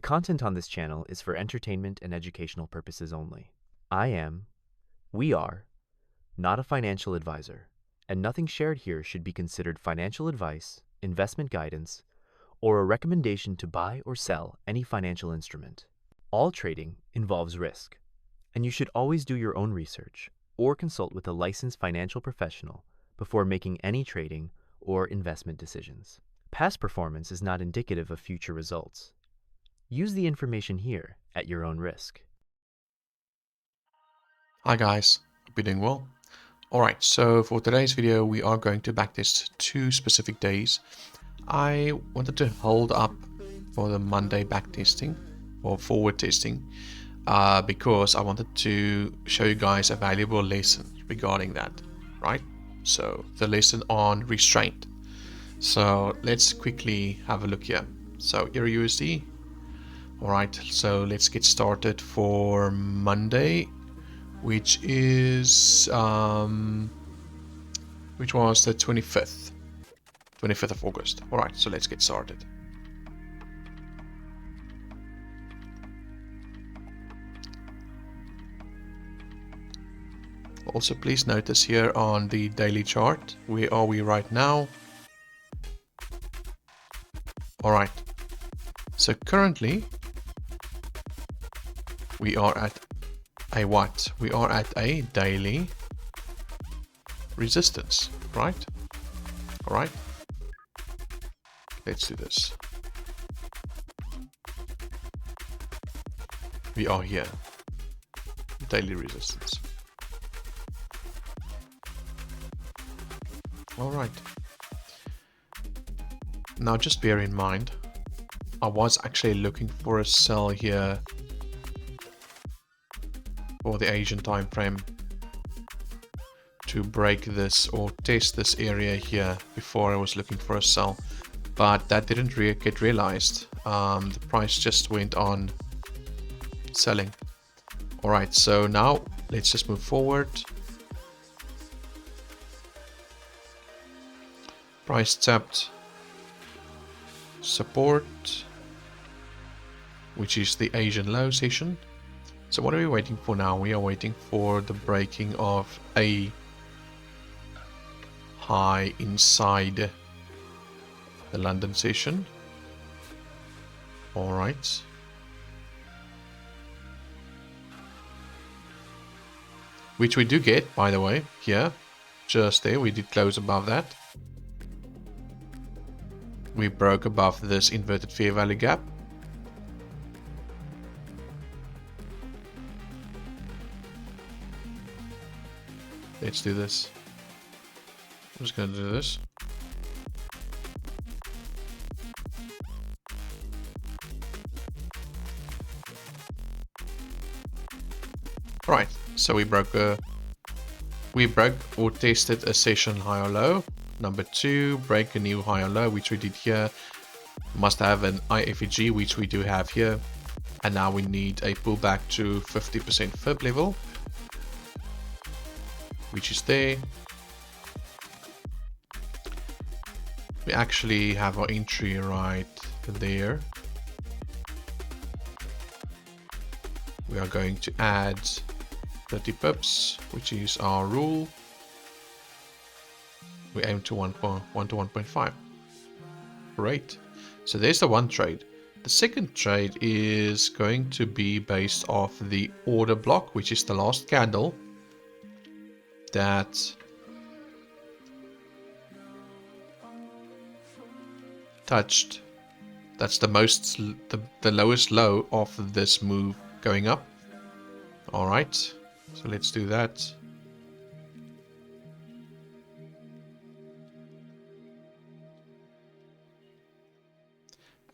content on this channel is for entertainment and educational purposes only. We are, not a financial advisor, and nothing shared here should be considered financial advice, investment guidance, or a recommendation to buy or sell any financial instrument. All trading involves risk, and you should always do your own research or consult with a licensed financial professional before making any trading or investment decisions. Past performance is not indicative of future results. Use the information here at your own risk. Hi guys, hope you're doing well. Alright, so for today's video we are going to backtest 2 specific days. I wanted to hold up for the Monday backtesting or forward testing because I wanted to show you guys a valuable lesson regarding that, right? So the lesson on restraint. So let's quickly have a look here. So EURUSD. Alright, so let's get started for Monday, which is which was the 25th of August. Alright, so let's get started. Also, please notice here on the daily chart, where are we right now? Alright, so currently we are at a what? We are at a daily resistance, right? Alright, let's do this. We are here, daily resistance. Alright, now just bear in mind, I was actually looking for a sell here for the Asian time frame to break this or test this area here before I was looking for a sell, but that didn't get realized. The price just went on selling. Alright, so now let's just move forward. Price tapped support, which is the Asian low session. So what are we waiting for now? We are waiting for the breaking of a high inside the London session. Alright. Which we do get, by the way, here. Just there, we did close above that. We broke above this inverted fair value gap. Let's do this. I'm just going to do this. Right, so we broke or tested a session high or low. Number 2, break a new high or low, which we did here. Must have an IFEG, which we do have here. And now we need a pullback to 50% fib level, which is there. We actually have our entry right there. We are going to add 30 pips, which is our rule. We aim to 1 to 1.5. Great. So there's the one trade. The second trade is going to be based off the order block, which is the last candle that touched. That's the lowest low of this move going up. All right, so let's do that.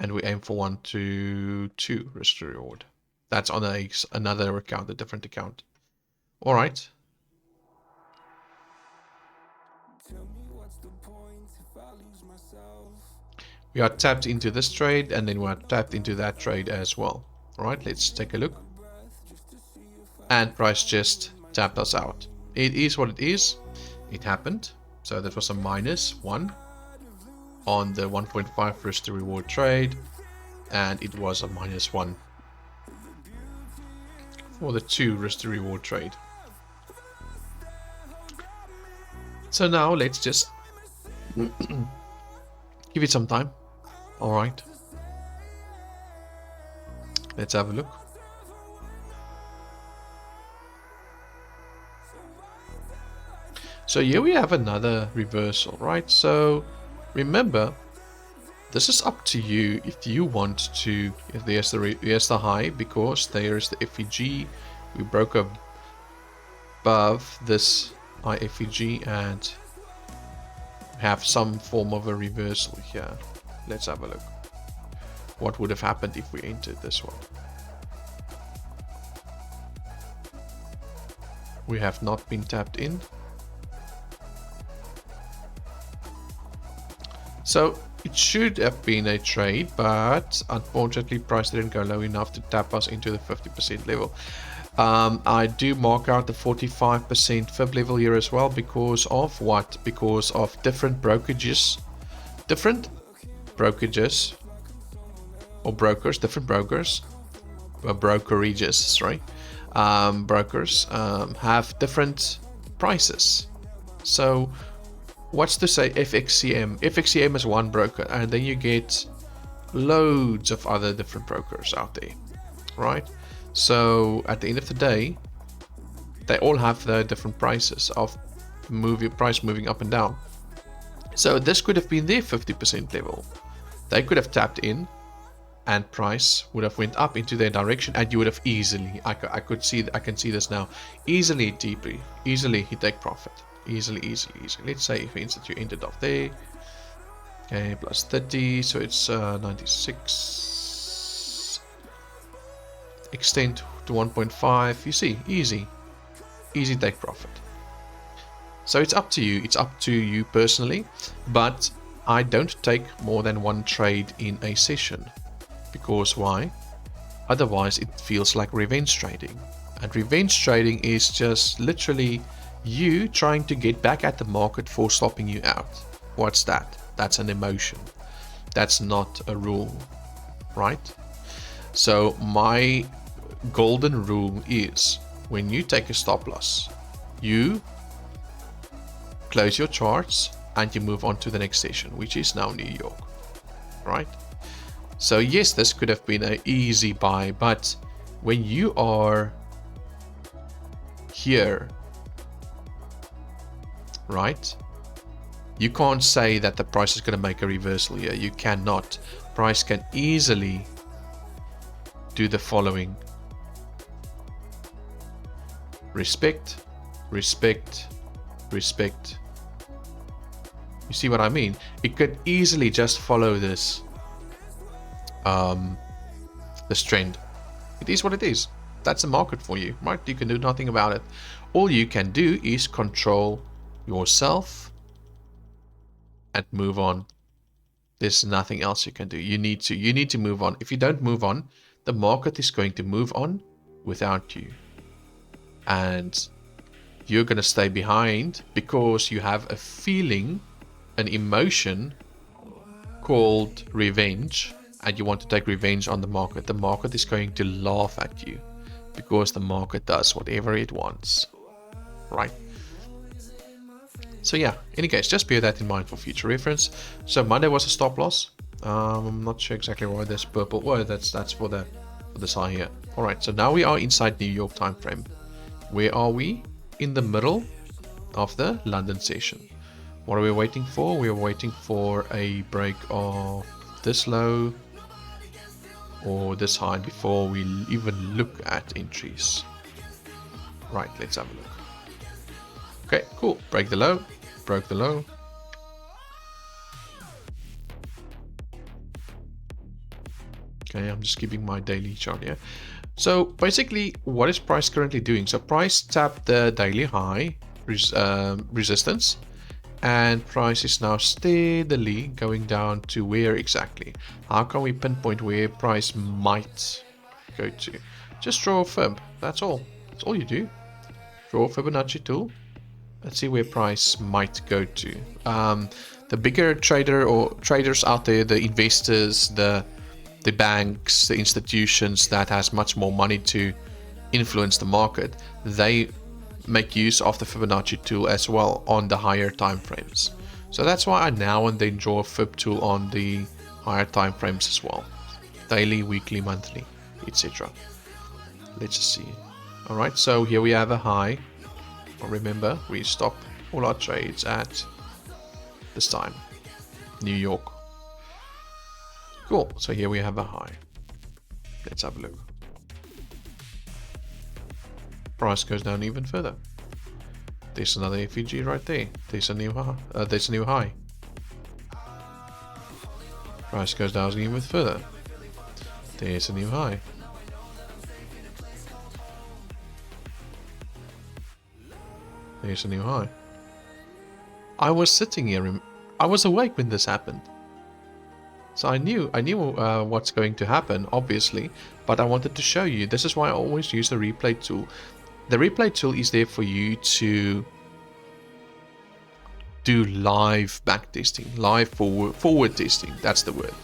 And we aim for 1 to 2 risk to reward. That's on another account, a different account. All right. We are tapped into this trade, and then we are tapped into that trade as well. All right, let's take a look. And price just tapped us out. It is what it is. It happened. So that was a -1 on the 1.5 risk to reward trade. and it was a -1 for the 2 risk to reward trade. So now let's just give it some time. All right, let's have a look. So here we have another reversal, right? So remember, this is up to you if you want to. If there's the high, because there's the FEG. We broke above this high FEG and have some form of a reversal here. Let's have a look. What would have happened if we entered this one? We have not been tapped in. So it should have been a trade, but unfortunately price didn't go low enough to tap us into the 50% level. I do mark out the 45% fib level here as well, because of what? Because of different brokerages, or brokers, different brokers, brokerages, sorry, brokers have different prices. So what's to say FXCM? FXCM is one broker, and then you get loads of other different brokers out there, right? So at the end of the day, they all have their different prices of price moving up and down. So this could have been their 50% level. They could have tapped in, and price would have went up into their direction, and you would have easily, I can see this now, easily take profit. Easily. Let's say, for instance, you ended off there. Okay, plus 30, so it's 96. Extend to 1.5. You see, easy take profit. So it's up to you. It's up to you personally, but I don't take more than one trade in a session. Because why? Otherwise, it feels like revenge trading, and revenge trading is just literally you trying to get back at the market for stopping you out. What's that? That's an emotion. That's not a rule, right? So my golden rule is, when you take a stop loss, you close your charts and you move on to the next session, which is now New York, right? So yes, this could have been an easy buy, but when you are here, right, you can't say that the price is going to make a reversal here. You cannot. Price can easily do the following: respect. You see what I mean? It could easily just follow this this trend. It is what it is. That's the market for you, right? You can do nothing about it. All you can do is control yourself and move on. There's nothing else you can do. You need to move on. If you don't move on, the market is going to move on without you, and you're going to stay behind because you have a feeling, an emotion called revenge, and you want to take revenge on the market. The market is going to laugh at you because the market does whatever it wants, right? So yeah, in any case, just bear that in mind for future reference. So Monday was a stop loss. I'm not sure exactly why this purple. Well, that's for this high here. All right, so now we are inside New York time frame. Where are we? In the middle of the London session. What are we waiting for? We are waiting for a break of this low or this high before we even look at entries. Right, let's have a look. Okay, cool. Break the low. Broke the low. Okay, I'm just keeping my daily chart here. So basically, what is price currently doing? So price tapped the daily high resistance, and price is now steadily going down to where exactly? How can we pinpoint where price might go to? Just draw a fib. That's all. That's all you do. Draw a Fibonacci tool. Let's see where price might go to. The bigger trader or traders out there, the investors, the the banks, the institutions that has much more money to influence the market, they make use of the Fibonacci tool as well on the higher time frames. So that's why I now and then draw a Fib tool on the higher time frames as well. Daily, weekly, monthly, etc. Let's just see. Alright, so here we have a high. Remember, we stop all our trades at this time. New York. Cool, so here we have a high. Let's have a look. Price goes down even further. There's another FEG right there. There's a new high. Price goes down even further. There's a new high. There's a new high. I was sitting here. I was awake when this happened. So I knew what's going to happen, obviously, but I wanted to show you. This is why I always use the replay tool. The replay tool is there for you to do live backtesting, live forward testing. That's the word.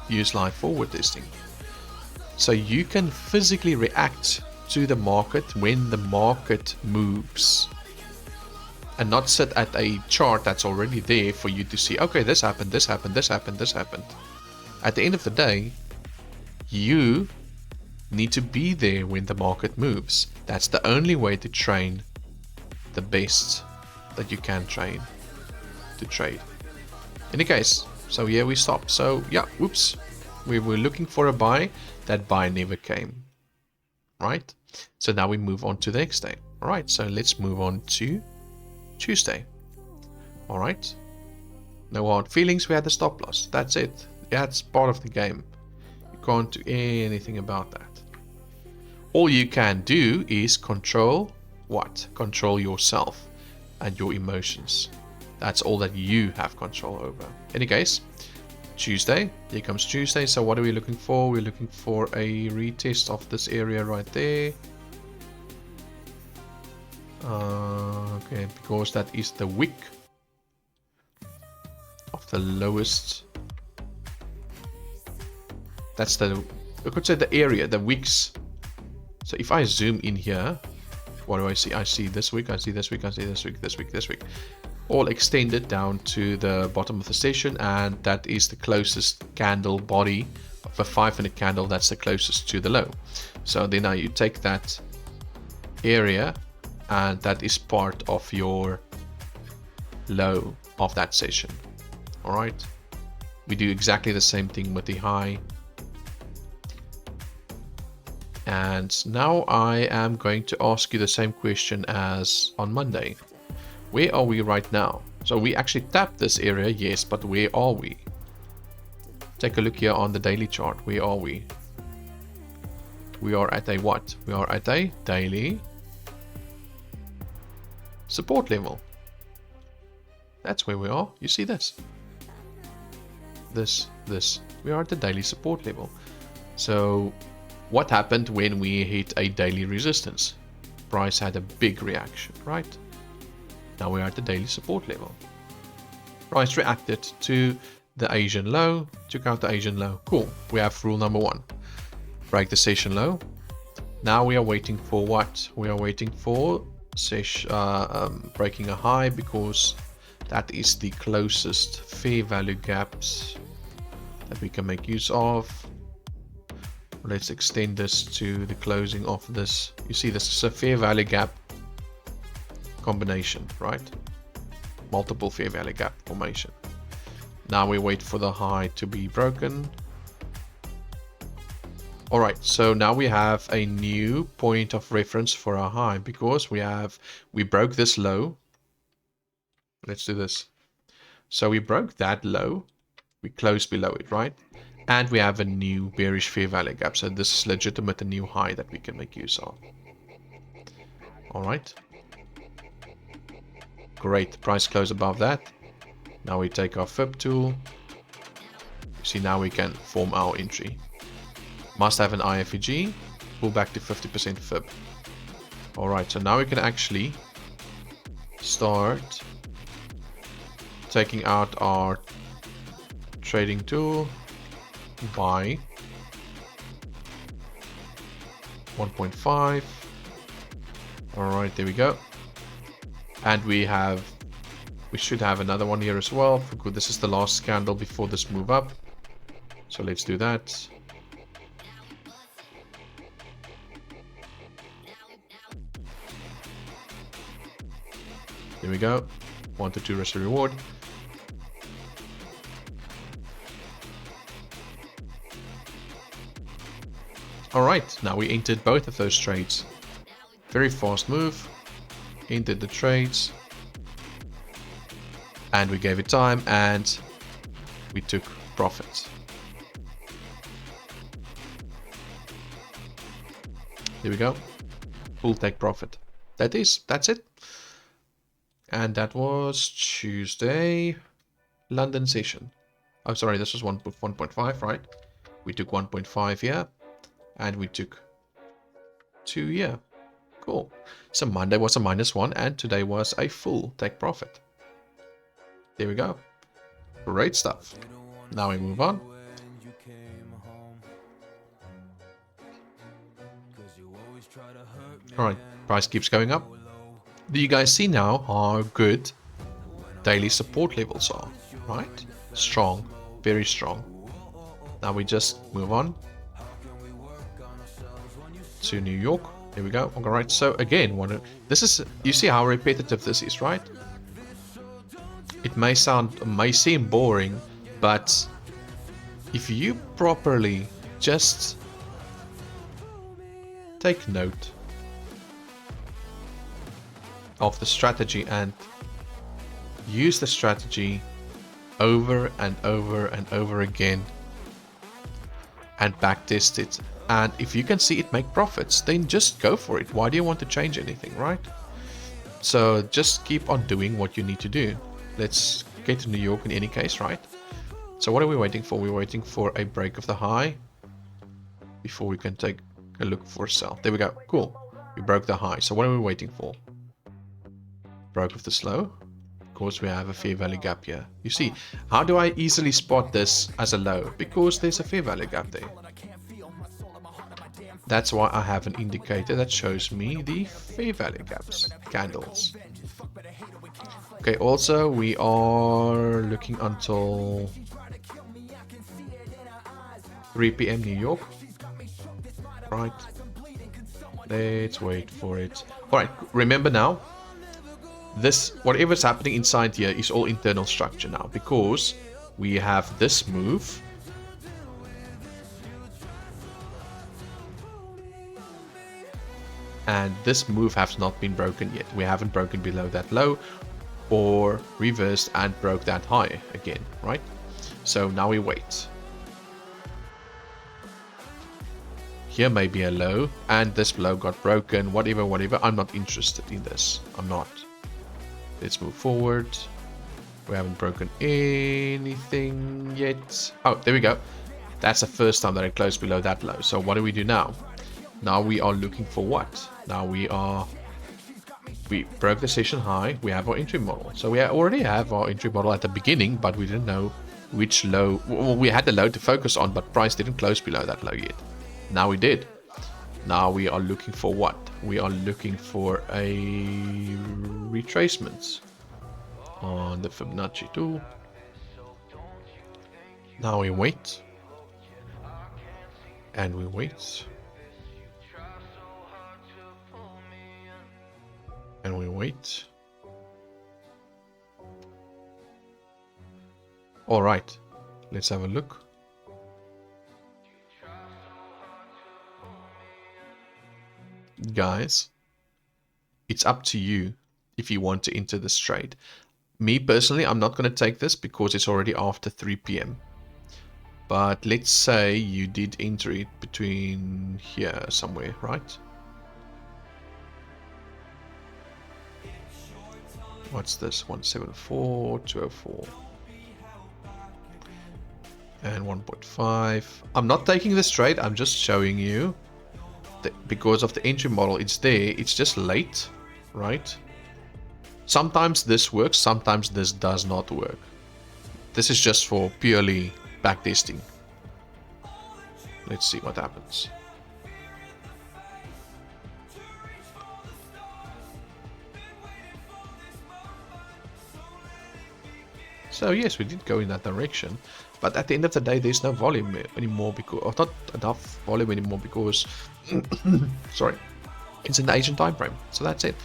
Use live forward testing. So you can physically react to the market when the market moves, and not sit at a chart that's already there for you to see, okay, this happened, this happened, this happened, this happened. At the end of the day, you need to be there when the market moves. That's the only way to train the best that you can train to trade. In any case, so here we stop. So yeah, whoops, we were looking for a buy. That buy never came, right? So now we move on to the next day. All right, so let's move on to Tuesday. All right, no hard feelings. We had the stop loss. That's it. That's part of the game. You can't do anything about that. All you can do is control what? Control yourself and your emotions. That's all that you have control over. In any case, Tuesday. Here comes Tuesday. So what are we looking for? We're looking for a retest of this area right there. Okay, because that is the wick of the lowest. That's the, I could say the area, the wicks. So if I zoom in here, what do I see? I see this wick, I see this wick, I see this wick, this wick, this wick. All extended down to the bottom of the session, and that is the closest candle body of a 5-minute candle. That's the closest to the low. So then now you take that area, and that is part of your low of that session. All right, we do exactly the same thing with the high. And now I am going to ask you the same question as on Monday. Where are we right now? So we actually tapped this area, yes, but where are we? Take a look here on the daily chart. Where are we? We are at a what? We are at a daily support level. That's where we are. You see this? This. We are at the daily support level. So what happened when we hit a daily resistance? Price had a big reaction, right? Now we are at the daily support level. Price reacted to the Asian low, took out the Asian low. Cool. We have rule number 1. Break the session low. Now we are waiting for what? We are waiting for breaking a high, because that is the closest fair value gaps that we can make use of. Let's extend this to the closing of this. You see, this is a fair value gap combination, right? Multiple fair value gap formation. Now we wait for the high to be broken. All right, so now we have a new point of reference for our high, because we broke this low. Let's do this. So we broke that low, we closed below it, right? And we have a new bearish fair value gap. So this is legitimate, a new high that we can make use of. All right. Great, price close above that. Now we take our Fib tool. You see, now we can form our entry. Must have an IFEG, pull back to 50% Fib. All right, so now we can actually start taking out our trading tool, buy, 1.5. All right, there we go. And we should have another one here as well. For good, this is the last candle before this move up. So let's do that. There we go. 1 to 2 risk to reward. Alright, now we entered both of those trades. Very fast move. Entered the trades. And we gave it time and we took profit. There we go. Full take profit. That's it. And that was Tuesday London session. Oh, sorry, this was 1.5, right? We took 1.5 here. And we took 2 here. Cool. So Monday was a -1 and today was a full take profit. There we go. Great stuff. Now we move on. Alright, price keeps going up. Do you guys see now how good daily support levels are? Right? Strong. Very strong. Now we just move on to New York. There we go. Alright, so again, you see how repetitive this is, right? It may seem boring, but if you properly just take note of the strategy and use the strategy over and over and over again and backtest it, and if you can see it make profits, then just go for it. Why do you want to change anything, right? So just keep on doing what you need to do. Let's get to New York in any case, right? So what are we waiting for? We're waiting for a break of the high before we can take a look for a sell. There we go. Cool. We broke the high. So what are we waiting for? Broke of the slow. Of course, we have a fair value gap here. You see, how do I easily spot this as a low? Because there's a fair value gap there. That's why I have an indicator that shows me the fair value gaps candles. Okay, also we are looking until 3 p.m. New York. Right. Let's wait for it. Alright, remember now, whatever's happening inside here is all internal structure now, because we have this move. And this move has not been broken yet. We haven't broken below that low or reversed and broke that high again, right? So now we wait. Here may be a low and this low got broken, whatever. I'm not interested in this. I'm not. Let's move forward. We haven't broken anything yet. Oh, there we go. That's the first time that it closed below that low. So what do we do now? Now we are looking for what? Now we broke the session high. We have our entry model. So we already have our entry model at the beginning, but we didn't know which low. Well, we had the low to focus on, but price didn't close below that low yet. Now we did. Now we are looking for what? We are looking for a retracement on the Fibonacci tool. Now we wait. And we wait. And we wait. All right, let's have a look. Guys, it's up to you if you want to enter this trade. Me personally, I'm not going to take this because it's already after 3 p.m. But let's say you did enter it between here somewhere, right? What's this? 174, 204. And 1.5. I'm not taking this trade, I'm just showing you that because of the entry model, it's there, it's just late, right? Sometimes this works, sometimes this does not work. This is just for purely backtesting. Let's see what happens. So yes, we did go in that direction, but at the end of the day, there's no volume anymore because, or not enough volume anymore because, sorry, it's in the Asian time frame. So that's it.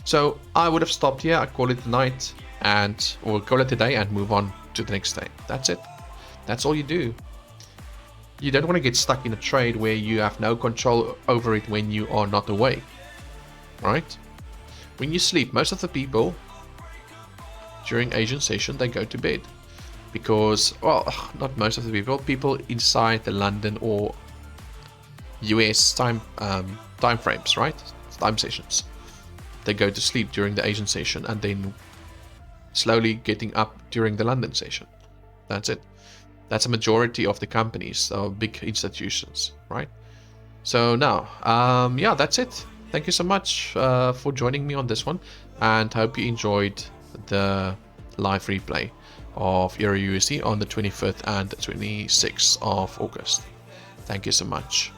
So I would have stopped here. I call it the night, and or call it a day and move on to the next day. That's it. That's all you do. You don't want to get stuck in a trade where you have no control over it when you are not awake, right? When you sleep, most of the people during Asian session, they go to bed because, well, not most of the people inside the London or US time frames, right? Time sessions. They go to sleep during the Asian session and then slowly getting up during the London session. That's it. That's a majority of the companies, so big institutions, right? So now, yeah, that's it. Thank you so much for joining me on this one, and hope you enjoyed the live replay of EURUSD on the 25th and 26th of August. Thank you so much.